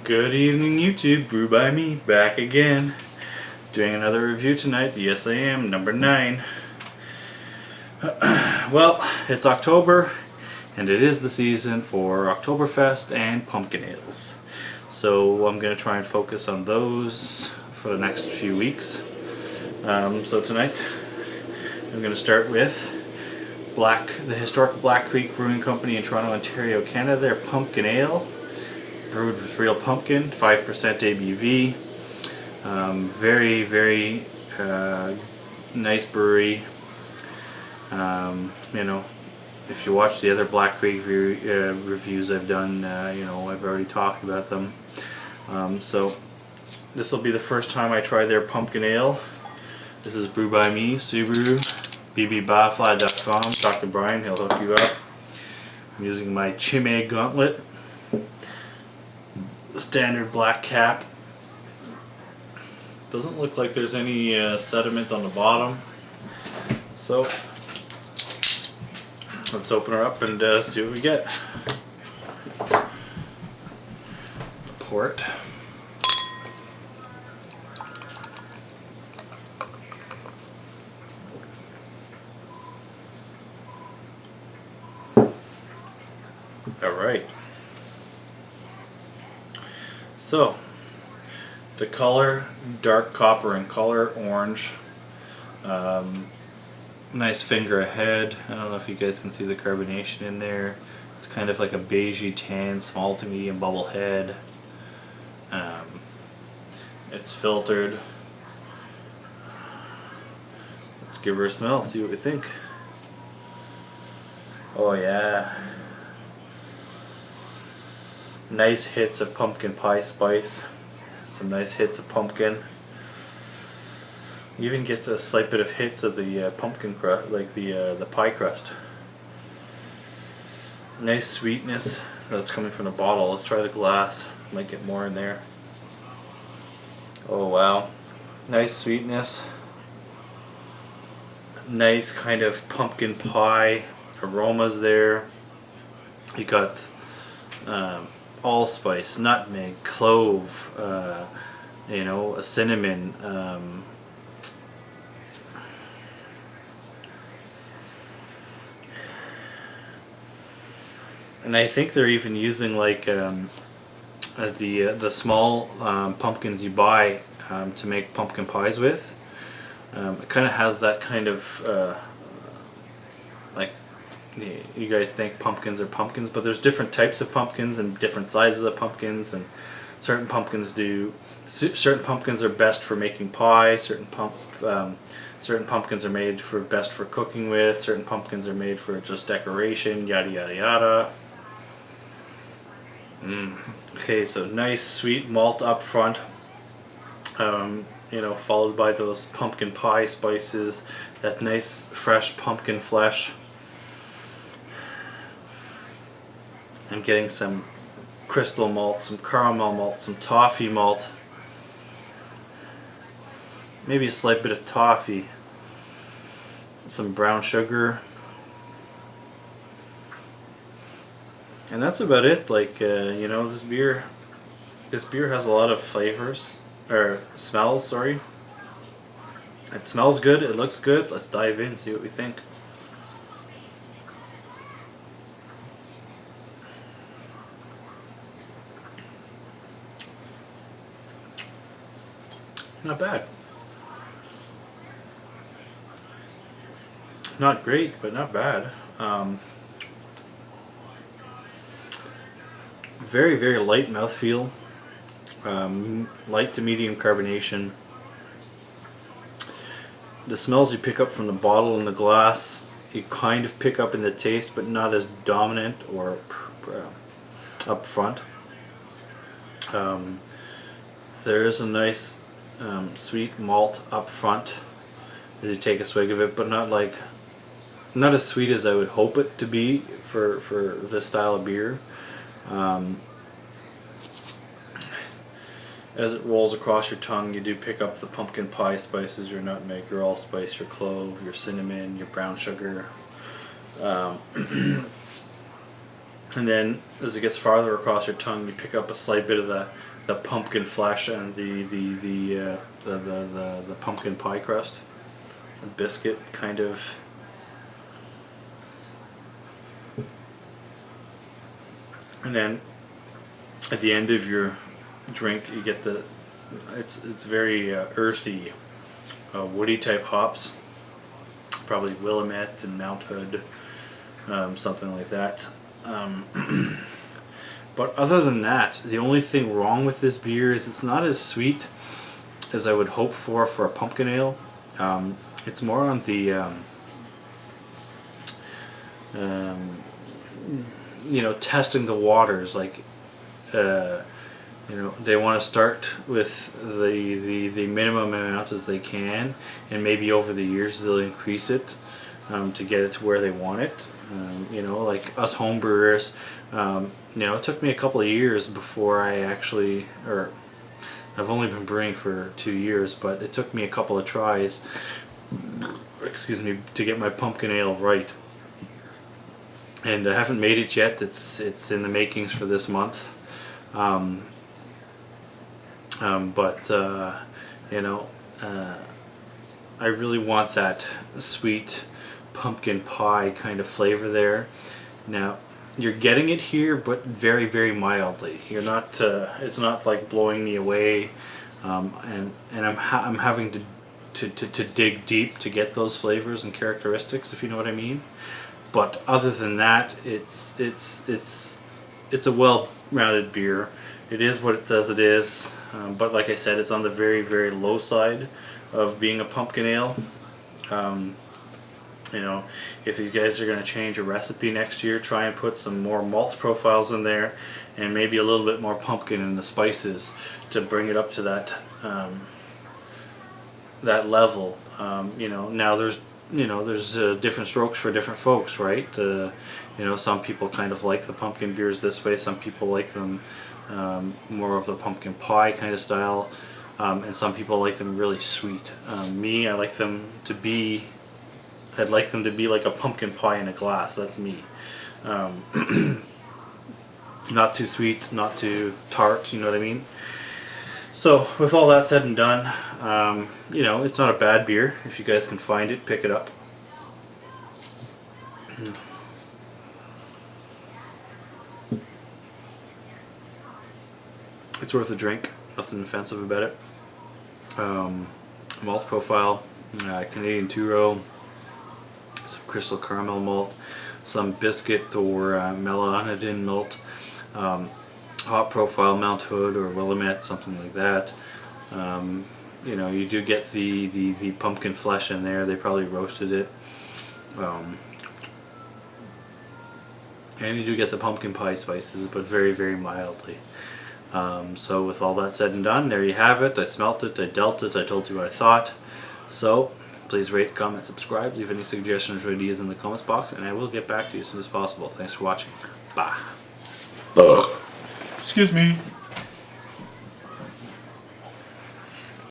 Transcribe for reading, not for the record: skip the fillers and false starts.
Good evening, YouTube. Brew by me, back again. Doing another review tonight. Yes, I am. Number 9. Well, it's October, and it is the season for Oktoberfest and pumpkin ales. So I'm going to try and focus on those for the next few weeks. So tonight, I'm going to start with the historic Black Creek Brewing Company in Toronto, Ontario, Canada. Their pumpkin ale. Brewed with real pumpkin, 5% ABV. Very, very nice brewery. If you watch the other Black Creek reviews I've done, I've already talked about them. So this will be the first time I try their pumpkin ale. This is brewed by me, Subaru, bbbarfly.com. Talk to Brian, he'll hook you up. I'm using my Chimay Gauntlet. The standard black cap. Doesn't look like there's any sediment on the bottom. So let's open her up and see what we get. Pour it. Alright. So, the color, dark copper in color, orange. Nice finger ahead. I don't know if you guys can see the carbonation in there. It's kind of like a beigey tan, small to medium bubble head. It's filtered. Let's give her a smell, see what we think. Oh yeah. Nice hits of pumpkin pie spice. Some nice hits of pumpkin. You even get a slight bit of hits of the pumpkin crust, like the pie crust. Nice sweetness that's coming from the bottle. Let's try the glass. Might get more in there. Oh wow. Nice sweetness. Nice kind of pumpkin pie aromas there. You got allspice, nutmeg, clove, a cinnamon. And I think they're even using like the small pumpkins you buy to make pumpkin pies with. It kind of has that kind of like. You guys think pumpkins are pumpkins, but there's different types of pumpkins and different sizes of pumpkins, and certain pumpkins are best for making pie. Certain pumpkins are made for best for cooking with. Certain pumpkins are made for just decoration. Yada yada yada. Okay, so nice sweet malt up front. Followed by those pumpkin pie spices. That nice fresh pumpkin flesh. I'm getting some crystal malt, some caramel malt, some toffee malt, maybe a slight bit of toffee, some brown sugar, and that's about it. Like this beer has a lot of flavors or smells. Sorry, it smells good. It looks good. Let's dive in, see what we think. Not bad. Not great, but not bad. Very, very light mouthfeel. Light to medium carbonation. The smells you pick up from the bottle and the glass, you kind of pick up in the taste, but not as dominant or up front. There is a nice sweet malt up front as you take a swig of it, but not as sweet as I would hope it to be for this style of beer. As it rolls across your tongue, you do pick up the pumpkin pie spices, your nutmeg, your allspice, your clove, your cinnamon, your brown sugar. And then as it gets farther across your tongue, you pick up a slight bit of the the pumpkin flesh and the pumpkin pie crust, a biscuit kind of. And then at the end of your drink, you get it's very earthy, woody type hops, probably Willamette and Mount Hood, something like that. But other than that, the only thing wrong with this beer is it's not as sweet as I would hope for a pumpkin ale. It's more on the testing the waters, like they want to start with the minimum amount as they can, and maybe over the years they'll increase it to get it to where they want it. Like us home brewers, it took me a couple of years before I've only been brewing for 2 years, but it took me a couple of tries, to get my pumpkin ale right. And I haven't made it yet. It's in the makings for this month. I really want that sweet pumpkin pie kind of flavor there. Now, you're getting it here, but very, very mildly. You're not. It's not like blowing me away, and I'm having to dig deep to get those flavors and characteristics, if you know what I mean. But other than that, it's a well-rounded beer. It is what it says it is, but like I said, it's on the very, very low side of being a pumpkin ale. If you guys are going to change a recipe next year, try and put some more malt profiles in there, and maybe a little bit more pumpkin in the spices to bring it up to that that level. Now there's different strokes for different folks, right? Some people kind of like the pumpkin beers this way. Some people like them more of the pumpkin pie kind of style, and some people like them really sweet. Me, I'd like them to be like a pumpkin pie in a glass. That's me. Not too sweet, not too tart. You know what I mean? So with all that said and done, it's not a bad beer. If you guys can find it, pick it up. It's worth a drink. Nothing offensive about it. Malt profile, Canadian two-row, some crystal caramel malt, some biscuit or melanidin malt. Hop profile, Mount Hood or Willamette, something like that. You do get the pumpkin flesh in there. They probably roasted it. And you do get the pumpkin pie spices, but very, very mildly. So with all that said and done, there you have it. I smelt it, I dealt it, I told you what I thought. So please rate, comment, subscribe, leave any suggestions or ideas in the comments box, and I will get back to you as soon as possible. Thanks for watching. Bye. Excuse me.